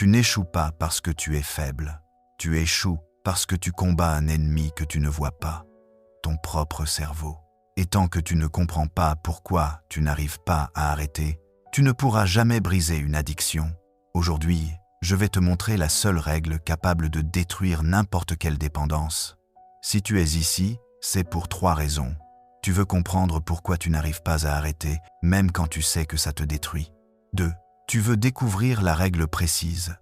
Tu n'échoues pas parce que tu es faible. Tu échoues parce que tu combats un ennemi que tu ne vois pas, ton propre cerveau. Et tant que tu ne comprends pas pourquoi tu n'arrives pas à arrêter, tu ne pourras jamais briser une addiction. Aujourd'hui, je vais te montrer la seule règle capable de détruire n'importe quelle dépendance. Si tu es ici, c'est pour 3 raisons. Tu veux comprendre pourquoi tu n'arrives pas à arrêter, même quand tu sais que ça te détruit. 2. Tu veux découvrir la règle précise,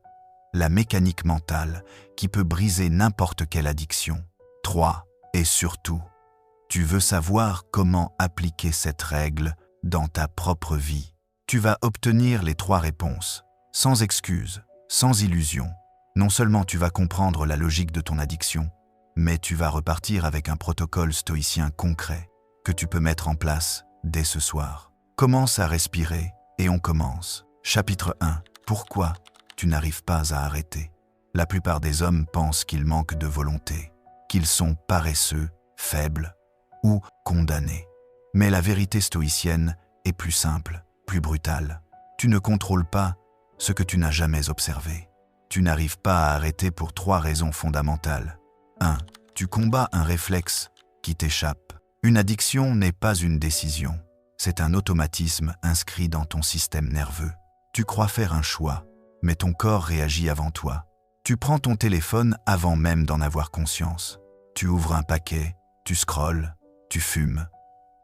la mécanique mentale qui peut briser n'importe quelle addiction. 3. Et surtout, tu veux savoir comment appliquer cette règle dans ta propre vie. Tu vas obtenir les 3 réponses, sans excuse, sans illusion. Non seulement tu vas comprendre la logique de ton addiction, mais tu vas repartir avec un protocole stoïcien concret que tu peux mettre en place dès ce soir. Commence à respirer et on commence. Chapitre 1. Pourquoi tu n'arrives pas à arrêter? La plupart des hommes pensent qu'ils manquent de volonté, qu'ils sont paresseux, faibles ou condamnés. Mais la vérité stoïcienne est plus simple, plus brutale. Tu ne contrôles pas ce que tu n'as jamais observé. Tu n'arrives pas à arrêter pour 3 raisons fondamentales. 1. Tu combats un réflexe qui t'échappe. Une addiction n'est pas une décision. C'est un automatisme inscrit dans ton système nerveux. Tu crois faire un choix, mais ton corps réagit avant toi. Tu prends ton téléphone avant même d'en avoir conscience. Tu ouvres un paquet, tu scrolles, tu fumes,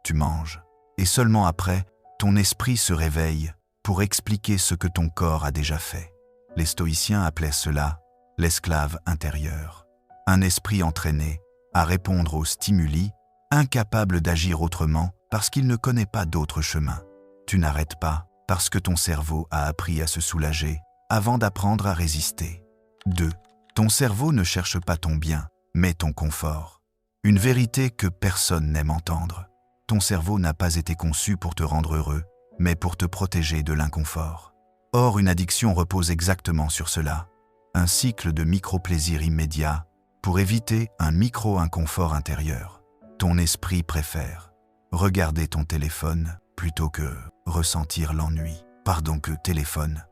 tu manges. Et seulement après, ton esprit se réveille pour expliquer ce que ton corps a déjà fait. Les stoïciens appelaient cela l'esclave intérieur. Un esprit entraîné à répondre aux stimuli, incapable d'agir autrement parce qu'il ne connaît pas d'autre chemin. Tu n'arrêtes pas parce que ton cerveau a appris à se soulager avant d'apprendre à résister. 2. Ton cerveau ne cherche pas ton bien, mais ton confort. Une vérité que personne n'aime entendre. Ton cerveau n'a pas été conçu pour te rendre heureux, mais pour te protéger de l'inconfort. Or, une addiction repose exactement sur cela. Un cycle de micro-plaisirs immédiats pour éviter un micro-inconfort intérieur. Ton esprit préfère regarder ton téléphone plutôt que ressentir l'ennui. Pardon que téléphone,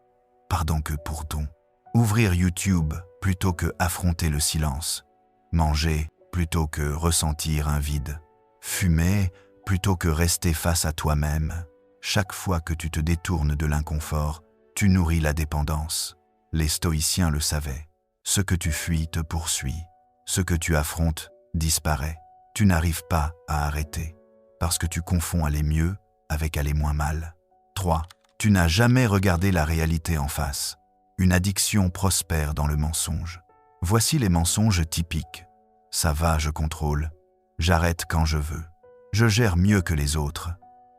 pardon que pourton. Ouvrir YouTube plutôt que affronter le silence. Manger plutôt que ressentir un vide. Fumer plutôt que rester face à toi-même. Chaque fois que tu te détournes de l'inconfort, tu nourris la dépendance. Les stoïciens le savaient. Ce que tu fuis te poursuit. Ce que tu affrontes disparaît. Tu n'arrives pas à arrêter, parce que tu confonds aller mieux avec aller moins mal. 3. Tu n'as jamais regardé la réalité en face. Une addiction prospère dans le mensonge. Voici les mensonges typiques. Ça va, je contrôle. J'arrête quand je veux. Je gère mieux que les autres.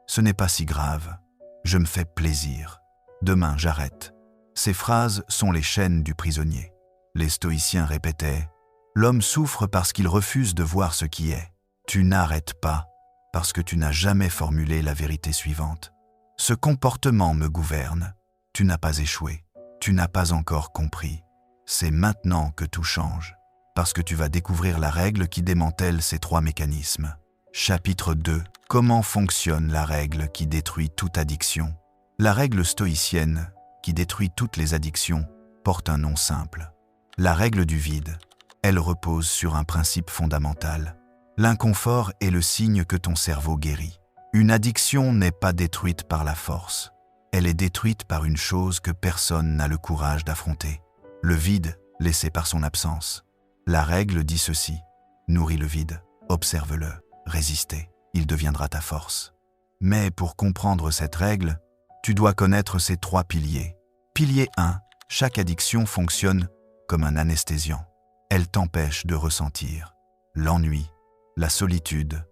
Ce n'est pas si grave. Je me fais plaisir. Demain, j'arrête. Ces phrases sont les chaînes du prisonnier. Les stoïciens répétaient « L'homme souffre parce qu'il refuse de voir ce qui est. » Tu n'arrêtes pas parce que tu n'as jamais formulé la vérité suivante. Ce comportement me gouverne. Tu n'as pas échoué. Tu n'as pas encore compris. C'est maintenant que tout change, parce que tu vas découvrir la règle qui démantèle ces 3 mécanismes. Chapitre 2. Comment fonctionne la règle qui détruit toute addiction? La règle stoïcienne, qui détruit toutes les addictions, porte un nom simple. La règle du vide. Elle repose sur un principe fondamental. L'inconfort est le signe que ton cerveau guérit. Une addiction n'est pas détruite par la force. Elle est détruite par une chose que personne n'a le courage d'affronter. Le vide laissé par son absence. La règle dit ceci. Nourris le vide, observe-le, résistez, il deviendra ta force. Mais pour comprendre cette règle, tu dois connaître ces 3 piliers. Pilier 1. Chaque addiction fonctionne comme un anesthésiant. Elle t'empêche de ressentir l'ennui, la solitude,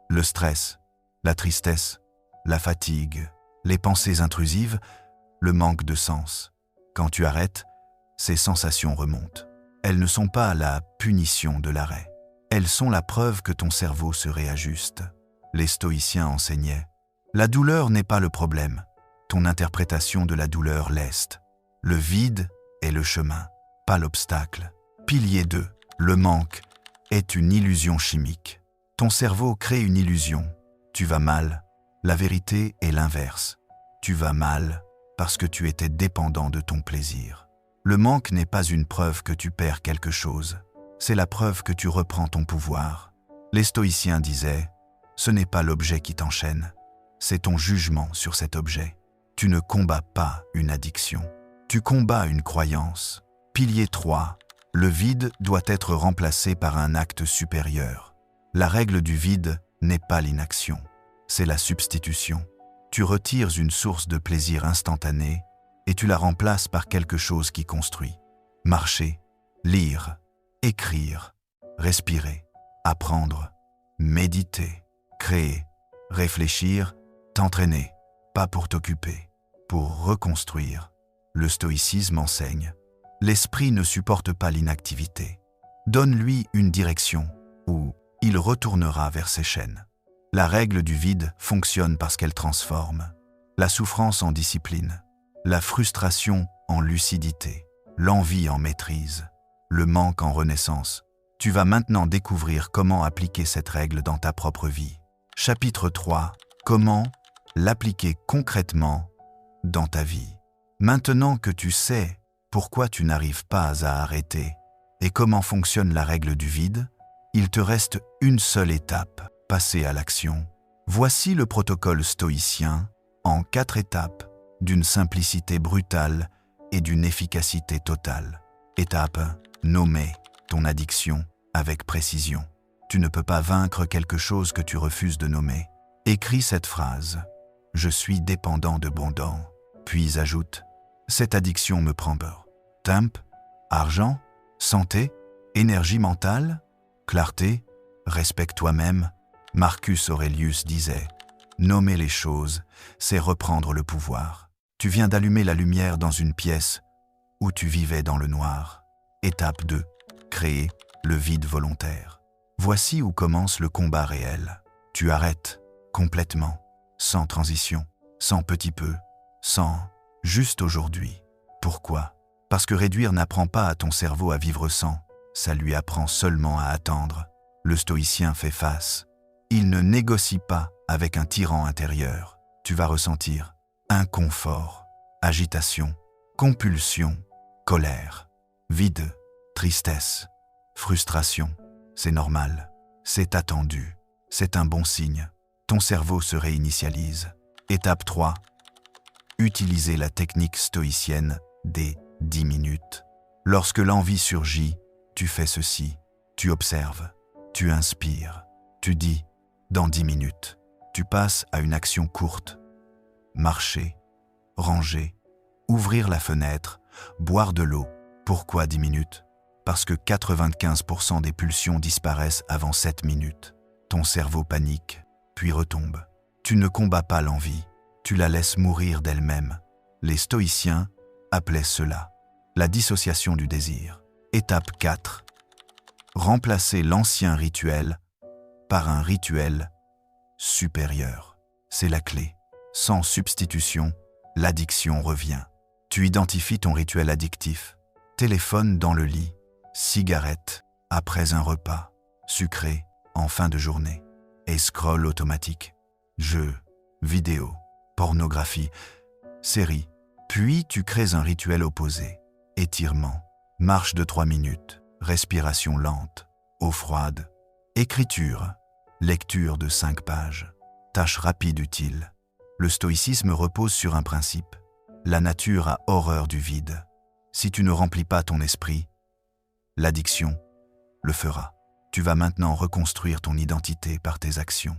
le stress, la tristesse, la fatigue, les pensées intrusives, le manque de sens. Quand tu arrêtes, ces sensations remontent. Elles ne sont pas la punition de l'arrêt. Elles sont la preuve que ton cerveau se réajuste. Les stoïciens enseignaient « La douleur n'est pas le problème. Ton interprétation de la douleur l'est. Le vide est le chemin, pas l'obstacle. » Pilier 2. Le manque est une illusion chimique. Ton cerveau crée une illusion. Tu vas mal. La vérité est l'inverse. Tu vas mal parce que tu étais dépendant de ton plaisir. Le manque n'est pas une preuve que tu perds quelque chose, c'est la preuve que tu reprends ton pouvoir. Les stoïciens disaient, ce n'est pas l'objet qui t'enchaîne, c'est ton jugement sur cet objet. Tu ne combats pas une addiction, tu combats une croyance. Pilier 3. Le vide doit être remplacé par un acte supérieur. La règle du vide n'est pas l'inaction, c'est la substitution. Tu retires une source de plaisir instantané et tu la remplaces par quelque chose qui construit. Marcher, lire, écrire, respirer, apprendre, méditer, créer, réfléchir, t'entraîner, pas pour t'occuper, pour reconstruire. Le stoïcisme enseigne. L'esprit ne supporte pas l'inactivité. Donne-lui une direction ou il retournera vers ses chaînes. La règle du vide fonctionne parce qu'elle transforme. La souffrance en discipline, la frustration en lucidité, l'envie en maîtrise, le manque en renaissance. Tu vas maintenant découvrir comment appliquer cette règle dans ta propre vie. Chapitre 3. Comment l'appliquer concrètement dans ta vie. Maintenant que tu sais pourquoi tu n'arrives pas à arrêter et comment fonctionne la règle du vide, il te reste une seule étape, passer à l'action. Voici le protocole stoïcien en 4 étapes, d'une simplicité brutale et d'une efficacité totale. Étape 1. Nommer ton addiction avec précision. Tu ne peux pas vaincre quelque chose que tu refuses de nommer. Écris cette phrase. Je suis dépendant de Bondan. Puis ajoute. Cette addiction me prend peur. Temp, argent, santé, énergie mentale, clarté, respecte toi-même. Marcus Aurelius disait, nommer les choses, c'est reprendre le pouvoir. Tu viens d'allumer la lumière dans une pièce où tu vivais dans le noir. Étape 2. Créer le vide volontaire. Voici où commence le combat réel. Tu arrêtes complètement, sans transition, sans petit peu, sans juste aujourd'hui. Pourquoi ? Parce que réduire n'apprend pas à ton cerveau à vivre sans, ça lui apprend seulement à attendre. Le stoïcien fait face. Il ne négocie pas avec un tyran intérieur. Tu vas ressentir inconfort, agitation, compulsion, colère, vide, tristesse, frustration. C'est normal, c'est attendu, c'est un bon signe. Ton cerveau se réinitialise. Étape 3. Utiliser la technique stoïcienne des 10 minutes. Lorsque l'envie surgit, tu fais ceci. Tu observes, tu inspires, tu dis « dans 10 minutes ». Tu passes à une action courte. Marcher, ranger, ouvrir la fenêtre, boire de l'eau. Pourquoi 10 minutes ? Parce que 95% des pulsions disparaissent avant 7 minutes. Ton cerveau panique, puis retombe. Tu ne combats pas l'envie, tu la laisses mourir d'elle-même. Les stoïciens appelaient cela la dissociation du désir. Étape 4. Remplacer l'ancien rituel par un rituel supérieur. C'est la clé. Sans substitution, l'addiction revient. Tu identifies ton rituel addictif. Téléphone dans le lit, cigarette après un repas, sucré en fin de journée, et scroll automatique, jeux, vidéos, pornographie, séries. Puis tu crées un rituel opposé, étirement, marche de 3 minutes, respiration lente, eau froide, écriture, lecture de 5 pages, tâche rapide utile. Le stoïcisme repose sur un principe. La nature a horreur du vide. Si tu ne remplis pas ton esprit, l'addiction le fera. Tu vas maintenant reconstruire ton identité par tes actions.